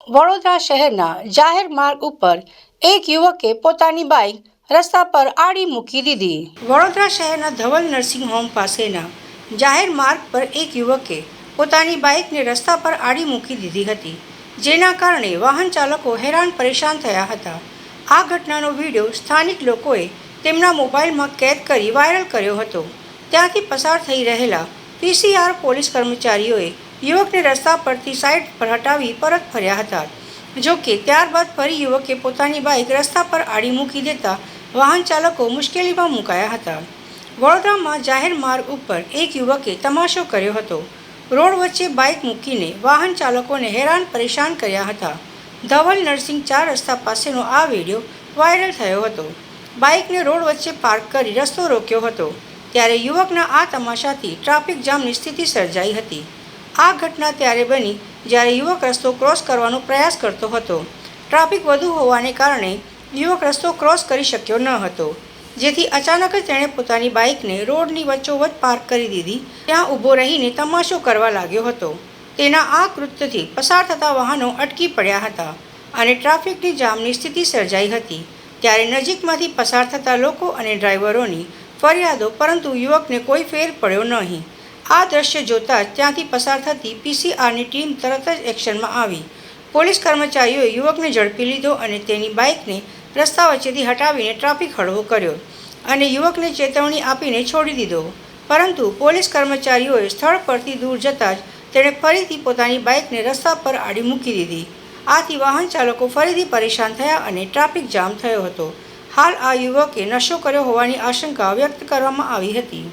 વડોદરા શહેરના જાહેર માર્ગ ઉપર એક યુવકે પોતાની બાઇક રસ્તા પર આડી મૂકી દીધી. વડોદરા શહેરના ધવલ નર્સિંગ હોમ પાસેના જાહેર માર્ગ પર એક યુવકે પોતાની બાઇકને રસ્તા પર આડી મૂકી દીધી હતી, જેના કારણે વાહન ચાલકો હેરાન પરેશાન થયા હતા. આ ઘટનાનો વિડીયો સ્થાનિક લોકોએ તેમના મોબાઈલમાં કેદ કરી વાયરલ કર્યો હતો. ત્યાંથી પસાર થઈ રહેલા પીસીઆર પોલીસ કર્મચારીઓએ યુવકને રસ્તા પરથી સાઇડ પર હટાવી પરત ફર્યા હતા. જોકે ત્યારબાદ ફરી યુવકે પોતાની બાઇક રસ્તા પર આડી મૂકી દેતા વાહન ચાલકો મુશ્કેલીમાં મુકાયા હતા. વડોદરામાં જાહેર માર્ગ ઉપર એક યુવકે તમાશો કર્યો હતો. રોડ વચ્ચે બાઇક મૂકીને વાહન ચાલકોને હેરાન પરેશાન કર્યા હતા. ધવલ નર્સિંગ 4 રસ્તા પાસેનો આ વિડીયો વાયરલ થયો હતો. બાઇકને રોડ વચ્ચે પાર્ક કરી રસ્તો રોક્યો હતો, ત્યારે યુવકના આ તમાશાથી ટ્રાફિક જામની સ્થિતિ સર્જાઈ હતી. આ ઘટના ત્યારે બની જ્યારે યુવક રસ્તો ક્રોસ કરવાનો પ્રયાસ કરતો હતો. ટ્રાફિક વધુ હોવાને કારણે યુવક રસ્તો ક્રોસ કરી શક્યો ન હતો, જેથી અચાનક જ તેણે પોતાની બાઇકને રોડની વચ્ચોવચ્ચ પાર્ક કરી દીધી. ત્યાં ઊભો રહીને તમાશો કરવા લાગ્યો હતો. તેના આ કૃત્યથી પસાર થતા વાહનો અટકી પડ્યા હતા અને ટ્રાફિકની જામની સ્થિતિ સર્જાઈ હતી. ત્યારે નજીકમાંથી પસાર થતા લોકો અને ડ્રાઈવરોની ફરિયાદો, પરંતુ યુવકને કોઈ ફેર પડ્યો નહીં. આ દ્રશ્ય જોતાં જ ત્યાંથી પસાર થતી પીસીઆરની ટીમ તરત જ એક્શનમાં આવી. પોલીસ કર્મચારીઓએ યુવકને ઝડપી લીધો અને તેની બાઇકને રસ્તા વચ્ચેથી હટાવીને ટ્રાફિક હળવો કર્યો અને યુવકને ચેતવણી આપીને છોડી દીધો. પરંતુ પોલીસ કર્મચારીઓએ સ્થળ પરથી દૂર જતાં જ તેણે ફરીથી પોતાની બાઇકને રસ્તા પર આડી મૂકી દીધી. આથી વાહન ચાલકો ફરીથી પરેશાન થયા અને ટ્રાફિક જામ થયો હતો. હાલ આ યુવકે નશો કર્યો હોવાની આશંકા વ્યક્ત કરવામાં આવી હતી.